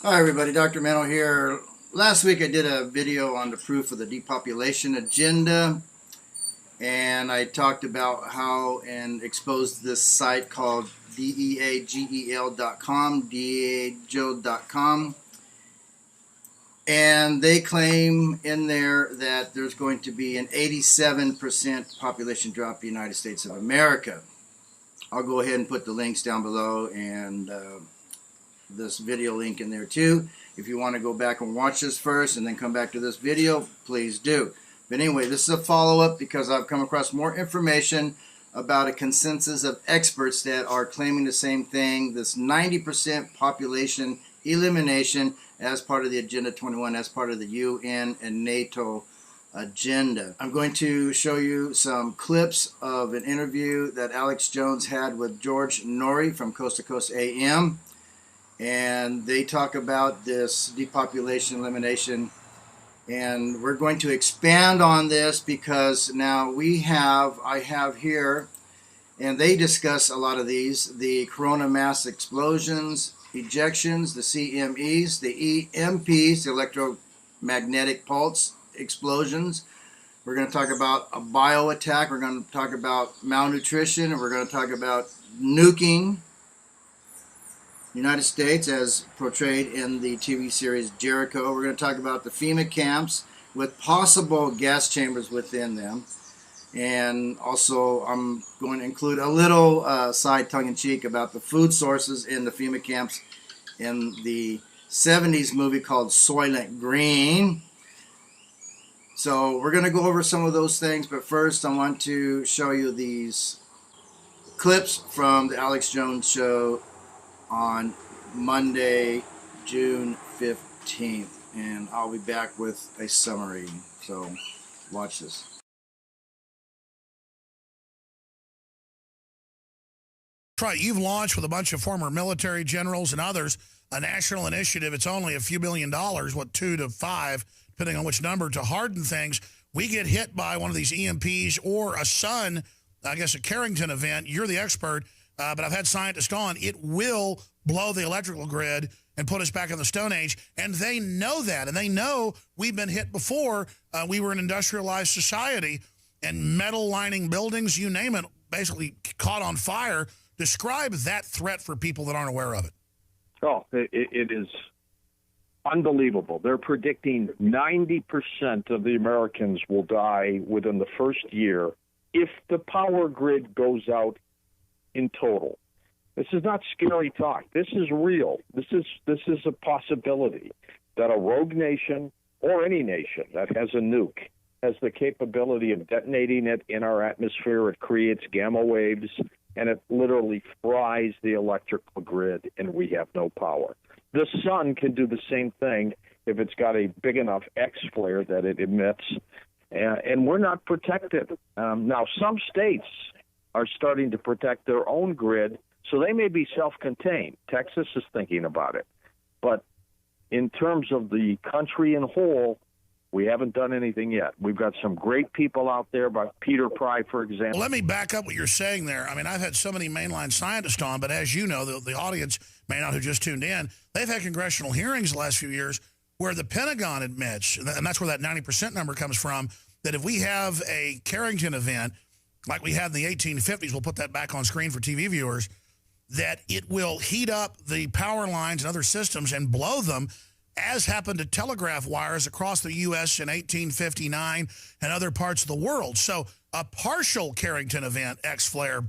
Hi everybody, Dr. Mano here. Last week I did a video on the proof of the depopulation agenda, and I talked about how and exposed this site called deagel.com, deagel.com, and they claim in there that there's going to be an 87% population drop in the United States of America. I'll go ahead and put the links down below and this video link in there too. If you want to go back and watch this first and then come back to this video, please do. But anyway, this is a follow-up because I've come across more information about a consensus of experts that are claiming the same thing, this 90% population elimination as part of the Agenda 21, as part of the UN and NATO agenda. I'm going to show you some clips of an interview that Alex Jones had with George Norry from Coast to Coast AM. And they talk about this depopulation elimination, and we're going to expand on this because now I have here, and they discuss a lot of these, the corona mass explosions, ejections, the CMEs, the EMPs, the electromagnetic pulse explosions. We're going to talk about a bio attack. We're going to talk about malnutrition, and we're going to talk about nuking United States as portrayed in the TV series Jericho. We're going to talk about the FEMA camps with possible gas chambers within them. And also I'm going to include a little side tongue-in-cheek about the food sources in the FEMA camps in the 70s movie called Soylent Green. So we're going to go over some of those things, but first I want to show you these clips from the Alex Jones show on Monday, June 15th, and I'll be back with a summary, so watch this. Right, you've launched with a bunch of former military generals and others a national initiative. It's only a few $1 billion, what, 2 to 5, depending on which number, to harden things. We get hit by one of these EMPs or a sun, I guess a Carrington event. You're the expert. But I've had scientists on. It will blow the electrical grid and put us back in the Stone Age. And they know that. And they know we've been hit before. We were an industrialized society. And metal lining buildings, you name it, basically caught on fire. Describe that threat for people that aren't aware of it. Oh, it is unbelievable. They're predicting 90% of the Americans will die within the first year if the power grid goes out in total. This is not scary talk. This is real. This is a possibility that a rogue nation or any nation that has a nuke has the capability of detonating it in our atmosphere. It creates gamma waves, and it literally fries the electrical grid, and we have no power. The sun can do the same thing if it's got a big enough X flare that it emits, and we're not protected. Now, some states are starting to protect their own grid, so they may be self-contained. Texas is thinking about it. But in terms of the country in whole, we haven't done anything yet. We've got some great people out there, by Peter Pry, for example. Well, let me back up what you're saying there. I mean, I've had so many mainline scientists on, but as you know, the audience may not have just tuned in, they've had congressional hearings the last few years where the Pentagon admits, and that's where that 90% number comes from, that if we have a Carrington event, like we had in the 1850s, we'll put that back on screen for TV viewers, that it will heat up the power lines and other systems and blow them, as happened to telegraph wires across the U.S. in 1859 and other parts of the world. So a partial Carrington event, X-flare,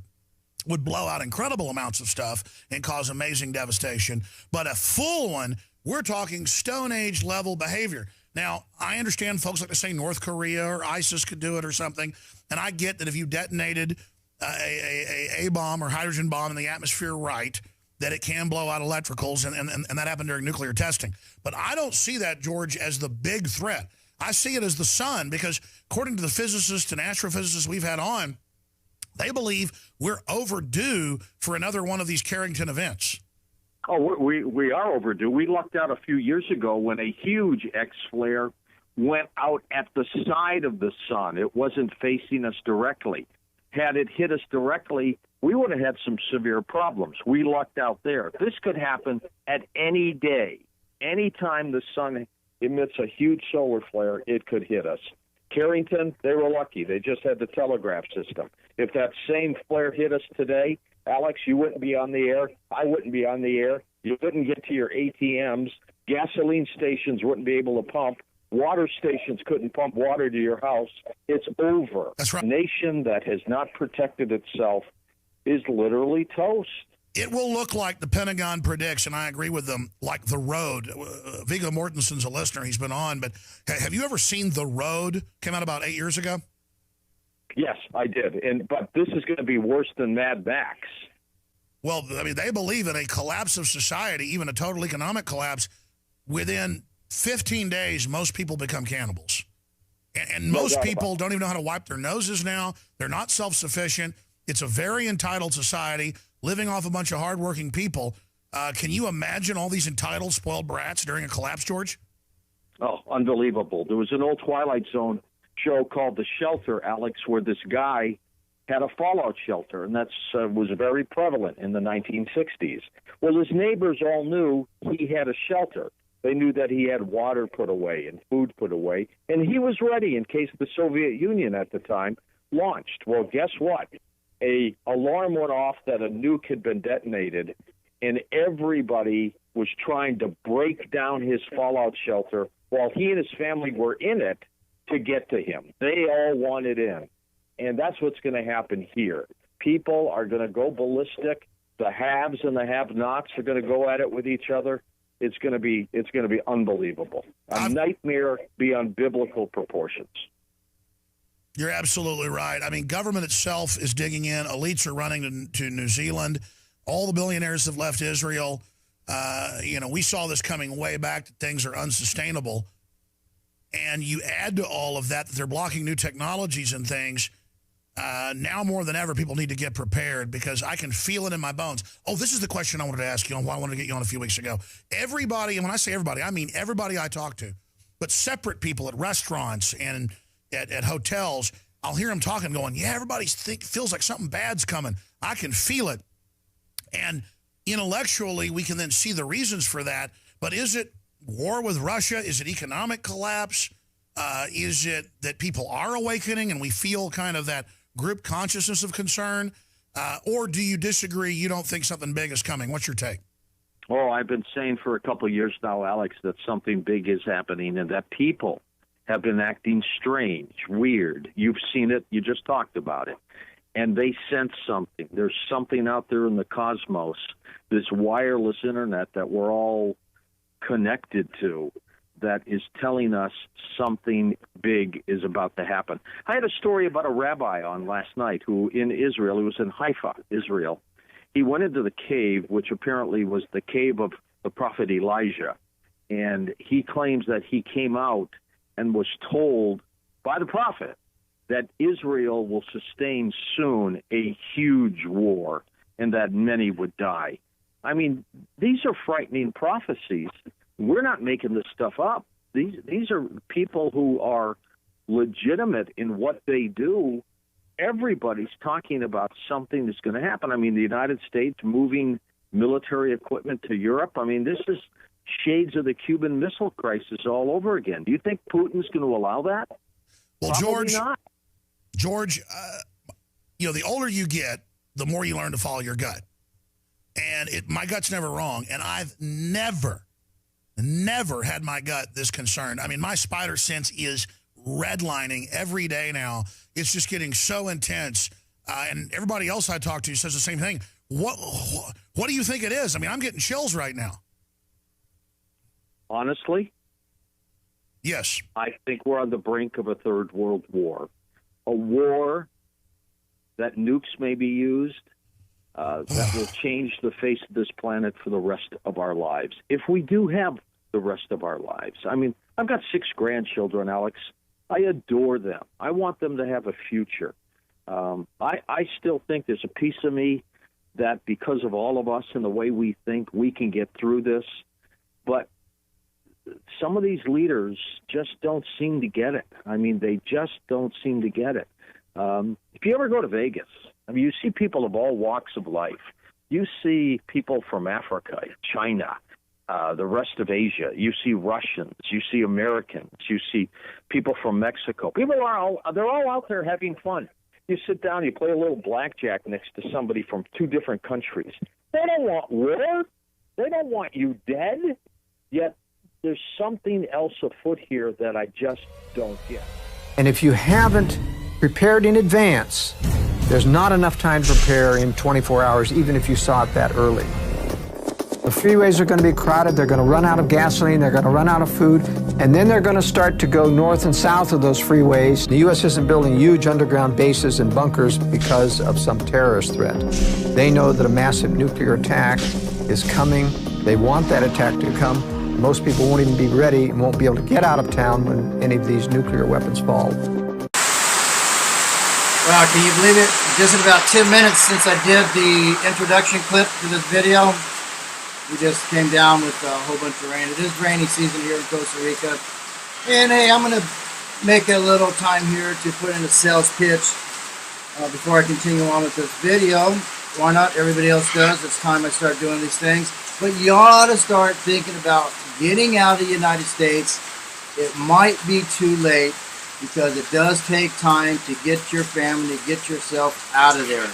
would blow out incredible amounts of stuff and cause amazing devastation. But a full one, we're talking Stone Age level behavior. Now, I understand folks like to say North Korea or ISIS could do it or something, and I get that if you detonated a bomb or hydrogen bomb in the atmosphere right, that it can blow out electricals, and that happened during nuclear testing. But I don't see that, George, as the big threat. I see it as the sun, because according to the physicists and astrophysicists we've had on, they believe we're overdue for another one of these Carrington events. Oh, we are overdue. We lucked out a few years ago when a huge X-flare went out at the side of the sun. It wasn't facing us directly. Had it hit us directly, we would have had some severe problems. We lucked out there. This could happen at any day, anytime the sun emits a huge solar flare, it could hit us. Carrington, they were lucky. They just had the telegraph system. If that same flare hit us today, Alex, you wouldn't be on the air. I wouldn't be on the air. You wouldn't get to your ATMs. Gasoline stations wouldn't be able to pump. Water stations couldn't pump water to your house. It's over. That's right. A nation that has not protected itself is literally toast. It will look like the Pentagon predicts, and I agree with them, like The Road. Viggo Mortensen's a listener. He's been on. But have you ever seen The Road? Came out about 8 years ago. Yes, I did. But this is going to be worse than Mad Max. Well, I mean, they believe in a collapse of society, even a total economic collapse. Within 15 days, most people become cannibals. And most people don't even know how to wipe their noses now. They're not self-sufficient. It's a very entitled society, living off a bunch of hardworking people. Can you imagine all these entitled, spoiled brats during a collapse, George? Oh, unbelievable. There was an old Twilight Zone show called The Shelter, Alex, where this guy had a fallout shelter, and that was very prevalent in the 1960s. Well, his neighbors all knew he had a shelter. They knew that he had water put away and food put away, and he was ready in case the Soviet Union at the time launched. Well, guess what? A alarm went off that a nuke had been detonated, and everybody was trying to break down his fallout shelter while he and his family were in it to get to him. They all wanted in, and that's what's going to happen here. People are going to go ballistic. The haves and the have-nots are going to go at it with each other. It's going to be unbelievable. A nightmare beyond biblical proportions. You're absolutely right. I mean, government itself is digging in. Elites are running to New Zealand. All the billionaires have left Israel. We saw this coming way back, that things are unsustainable. And you add to all of that they're blocking new technologies and things. Now more than ever, people need to get prepared, because I can feel it in my bones. Oh, this is the question I wanted to ask you, and why I wanted to get you on a few weeks ago. Everybody, and when I say everybody, I mean everybody I talk to, but separate people at restaurants and at hotels, I'll hear them talking, going, yeah, everybody feels like something bad's coming. I can feel it. And intellectually, we can then see the reasons for that. But is it war with Russia? Is it economic collapse? Is it that people are awakening and we feel kind of that group consciousness of concern? Or do you disagree? You don't think something big is coming? What's your take? Oh, I've been saying for a couple of years now, Alex, that something big is happening and that people have been acting strange, weird. You've seen it. You just talked about it. And they sense something. There's something out there in the cosmos, this wireless internet that we're all connected to, that is telling us something big is about to happen. I had a story about a rabbi on last night who in Israel, he was in Haifa, Israel. He went into the cave, which apparently was the cave of the prophet Elijah. And he claims that he came out and was told by the prophet that Israel will sustain soon a huge war and that many would die. I mean, these are frightening prophecies. We're not making this stuff up. These are people who are legitimate in what they do. Everybody's talking about something that's going to happen. I mean, the United States moving military equipment to Europe. I mean, this is shades of the Cuban Missile Crisis all over again. Do you think Putin's going to allow that? Well, Probably not. George, the older you get, the more you learn to follow your gut. And my gut's never wrong. And I've never had my gut this concerned. I mean, my spider sense is redlining every day now. It's just getting so intense. And everybody else I talk to says the same thing. What do you think it is? I mean, I'm getting chills right now. Honestly? Yes. I think we're on the brink of a third world war. A war that nukes may be used, that will change the face of this planet for the rest of our lives. If we do have the rest of our lives. I mean, I've got 6 grandchildren, Alex. I adore them. I want them to have a future. I still think there's a piece of me that because of all of us and the way we think, we can get through this. But some of these leaders just don't seem to get it. I mean, they just don't seem to get it. If you ever go to Vegas, I mean, you see people of all walks of life. You see people from Africa, China, the rest of Asia. You see Russians, you see Americans, you see people from Mexico. They're all out there having fun. You sit down, you play a little blackjack next to somebody from two different countries. They don't want war. They don't want you dead. Yet there's something else afoot here that I just don't get. And if you haven't prepared in advance, there's not enough time to prepare in 24 hours, even if you saw it that early. The freeways are going to be crowded, they're going to run out of gasoline, they're going to run out of food, and then they're going to start to go north and south of those freeways. The U.S. isn't building huge underground bases and bunkers because of some terrorist threat. They know that a massive nuclear attack is coming. They want that attack to come. Most people won't even be ready and won't be able to get out of town when any of these nuclear weapons fall. Wow, can you believe it? Just in about 10 minutes since I did the introduction clip to this video, we just came down with a whole bunch of rain. It is rainy season here in Costa Rica. And hey, I'm going to make a little time here to put in a sales pitch before I continue on with this video. Why not? Everybody else does. It's time I start doing these things. But you ought to start thinking about getting out of the United States. It might be too late because it does take time to get your family, get yourself out of there.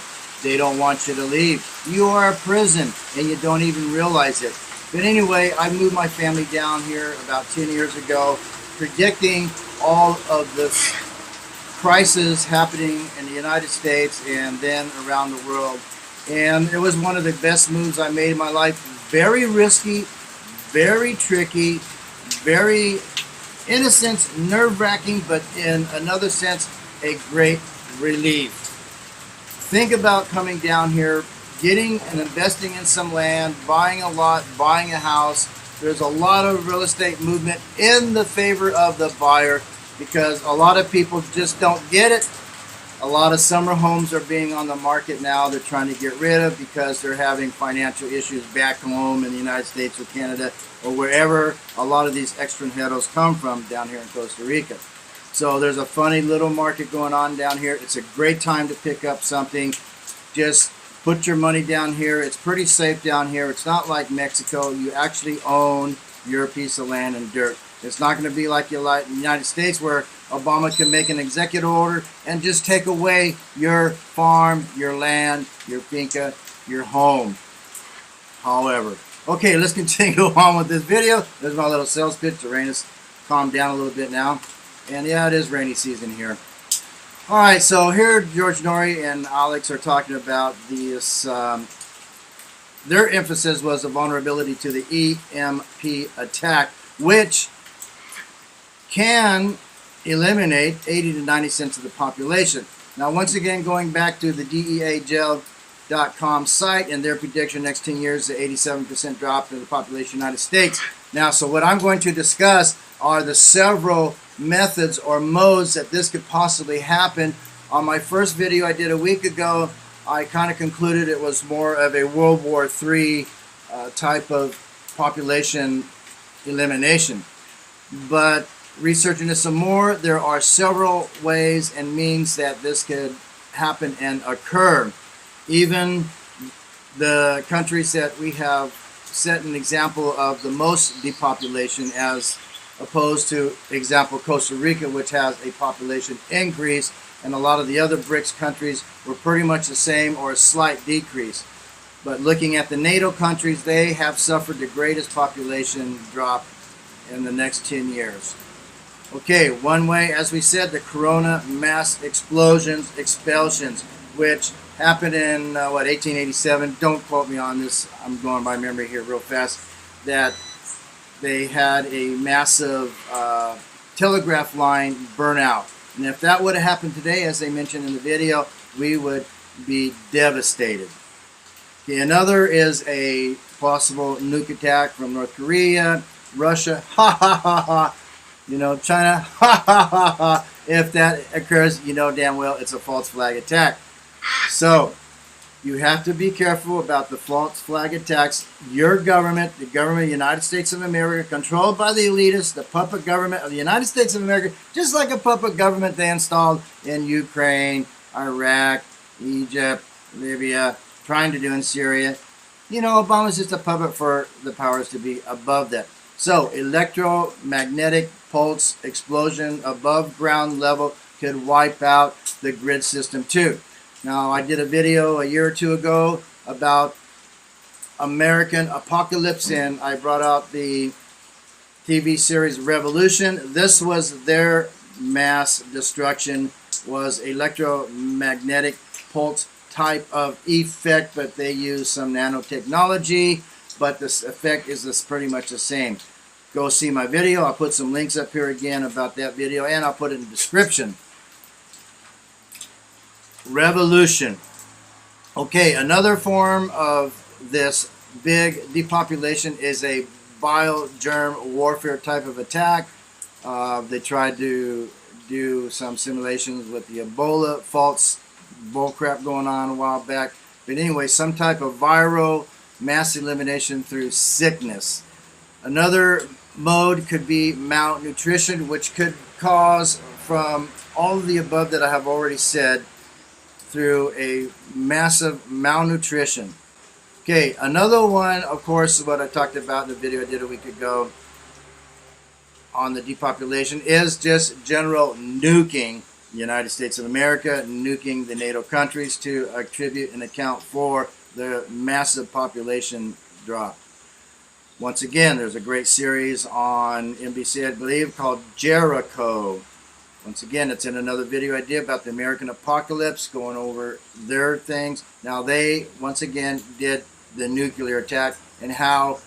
They don't want you to leave. You are a prison and you don't even realize it. But anyway, I moved my family down here about 10 years ago, predicting all of this crisis happening in the United States and then around the world. And it was one of the best moves I made in my life. Very risky, very tricky, very, in a sense, nerve-wracking, but in another sense, a great relief. Think about coming down here, getting and investing in some land, buying a lot, buying a house. There's a lot of real estate movement in the favor of the buyer because a lot of people just don't get it. A lot of summer homes are being on the market now. They're trying to get rid of because they're having financial issues back home in the United States or Canada or wherever a lot of these extranjeros come from down here in Costa Rica. So there's a funny little market going on down here. It's a great time to pick up something. Just put your money down here. It's pretty safe down here. It's not like Mexico. You actually own your piece of land and dirt. It's not going to be like in the United States where Obama can make an executive order and just take away your farm, your land, your finca, your home. However, okay, let's continue on with this video. There's my little sales pitch. The rain has calmed down a little bit now. And yeah, it is rainy season here. All right, so here George Norry and Alex are talking about this. Their emphasis was the vulnerability to the EMP attack, which can eliminate 80 to 90 cents of the population. Now, once again, going back to the DEAjail.com site and their prediction next 10 years, the 87% drop in the population of the United States. Now, so what I'm going to discuss are the several methods or modes that this could possibly happen. On my first video I did a week ago, I kind of concluded it was more of a World War III type of population elimination. But researching this some more, there are several ways and means that this could happen and occur. Even the countries that we have set an example of the most depopulation as opposed to, example, Costa Rica, which has a population increase, and a lot of the other BRICS countries were pretty much the same or a slight decrease. But looking at the NATO countries, they have suffered the greatest population drop in the next 10 years. Okay, one way, as we said, the corona mass explosions, expulsions, which happened in, 1887. Don't quote me on this. I'm going by memory here real fast. That they had a massive telegraph line burnout. And if that would have happened today, as they mentioned in the video, we would be devastated. Okay, another is a possible nuke attack from North Korea, Russia, ha ha ha ha. You know, China, ha ha ha ha. If that occurs, you know damn well it's a false flag attack. So, you have to be careful about the false flag attacks. Your government, the government of the United States of America, controlled by the elitists, the puppet government of the United States of America, just like a puppet government they installed in Ukraine, Iraq, Egypt, Libya, trying to do in Syria. You know, Obama's just a puppet for the powers to be above that. So, electromagnetic pulse explosion above ground level could wipe out the grid system too. Now, I did a video a year or two ago about American Apocalypse, and I brought out the TV series Revolution. This was their mass destruction, was electromagnetic pulse type of effect, but they use some nanotechnology, but this effect is pretty much the same. Go see my video. I'll put some links up here again about that video, and I'll put it in the description. Revolution. Okay, another form of this big depopulation is a biogerm warfare type of attack. They tried to do some simulations with the Ebola false bullcrap going on a while back. But anyway, some type of viral mass elimination through sickness. Another mode could be malnutrition, which could cause, from all of the above that I have already said, through a massive malnutrition. Okay, another one, of course, what I talked about in the video I did a week ago on the depopulation is just general nuking the United States of America, nuking the NATO countries to attribute and account for the massive population drop. Once again, there's a great series on NBC, I believe, called Jericho. Once again, it's in another video I did about the American Apocalypse, going over their things. Now they, once again, did the nuclear attack and how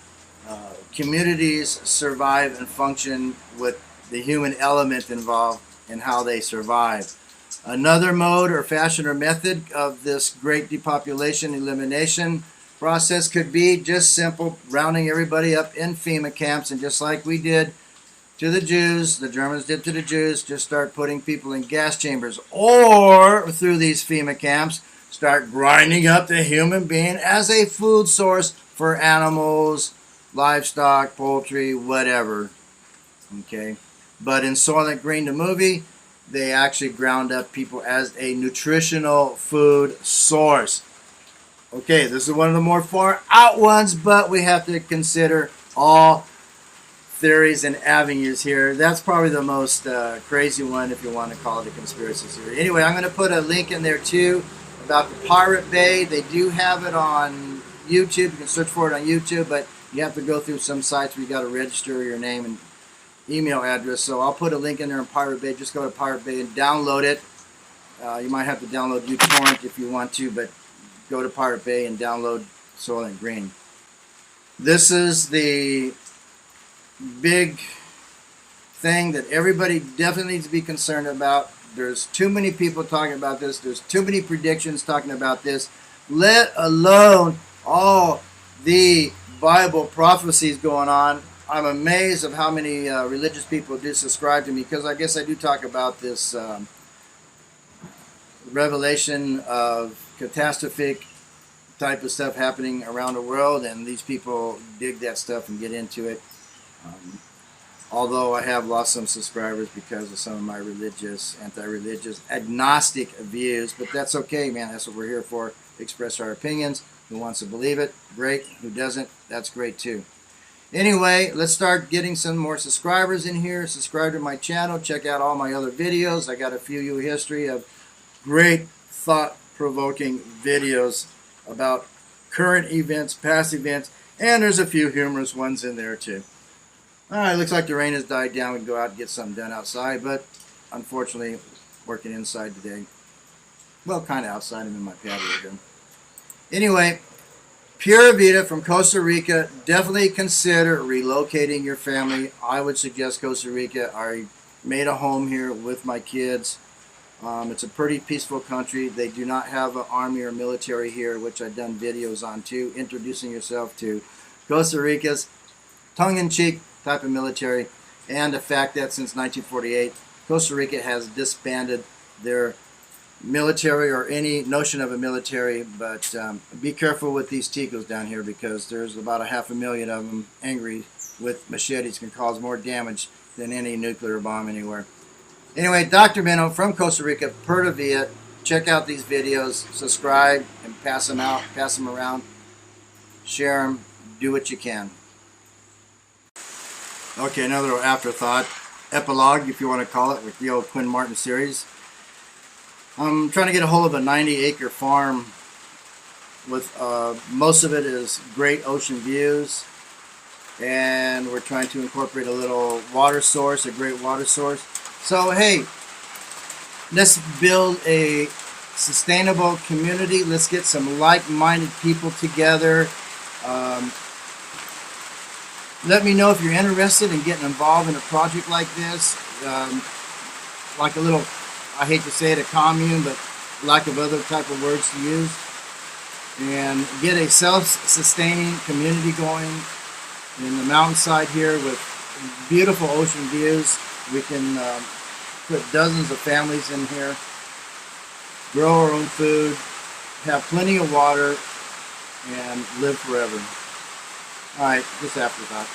communities survive and function with the human element involved and how they survive. Another mode or fashion or method of this great depopulation elimination process could be just simple rounding everybody up in FEMA camps, and just like we did to the Jews, the Germans did to the Jews, just start putting people in gas chambers, or through these FEMA camps start grinding up the human being as a food source for animals, livestock, poultry, whatever. Okay, but in Soylent Green, the movie, they actually ground up people as a nutritional food source. Okay, this is one of the more far out ones, but we have to consider all theories and avenues here. That's probably the most crazy one, if you want to call it a conspiracy theory. Anyway, I'm going to put a link in there too about the Pirate Bay. They do have it on YouTube. You can search for it on YouTube, but you have to go through some sites where you got to register your name and email address. So I'll put a link in there in Pirate Bay. Just go to Pirate Bay and download it. You might have to download uTorrent if you want to, but go to Pirate Bay and download Soylent Green. This is the big thing that everybody definitely needs to be concerned about. There's too many people talking about this. There's too many predictions talking about this, let alone all the Bible prophecies going on. I'm amazed of how many religious people do subscribe to me, because I guess I do talk about this revelation of catastrophic type of stuff happening around the world, and these people dig that stuff and get into it. Although I have lost some subscribers because of some of my religious, anti-religious, agnostic views, but that's okay, man. That's what we're here for. Express our opinions. Who wants to believe it? Great. Who doesn't? That's great too. Anyway, let's start getting some more subscribers in here. Subscribe to my channel. Check out all my other videos. I got a few history of great thought-provoking videos about current events, past events, and there's a few humorous ones in there too. Alright, looks like the rain has died down. We can go out and get something done outside, but unfortunately, working inside today. Well, kind of outside. I'm in my patio here. Anyway, Pura Vida from Costa Rica. Definitely consider relocating your family. I would suggest Costa Rica. I made a home here with my kids. It's a pretty peaceful country. They do not have an army or military here, which I've done videos on too, introducing yourself to Costa Rica's tongue-in-cheek type of military, and the fact that since 1948, Costa Rica has disbanded their military or any notion of a military. But be careful with these ticos down here, because there's about 500,000 of them angry with machetes, can cause more damage than any nuclear bomb anywhere. Anyway, Dr. Benno from Costa Rica, Pura Vida. Check out these videos, subscribe, and pass them out, pass them around. share them, do what you can. Okay, another little afterthought, epilogue if you want to call it, with the old Quinn Martin series. I'm trying to get a hold of a 90-acre farm with most of it is great ocean views, and we're trying to incorporate a little water source, a great water source. So hey, let's build a sustainable community. Let's get some like-minded people together. Let me know if you're interested in getting involved in a project like this, like a little, I hate to say it, a commune, but lack of other type of words to use, and get a self-sustaining community going in the mountainside here with beautiful ocean views. We can put dozens of families in here, grow our own food, have plenty of water, and live forever. All right, just afterthought.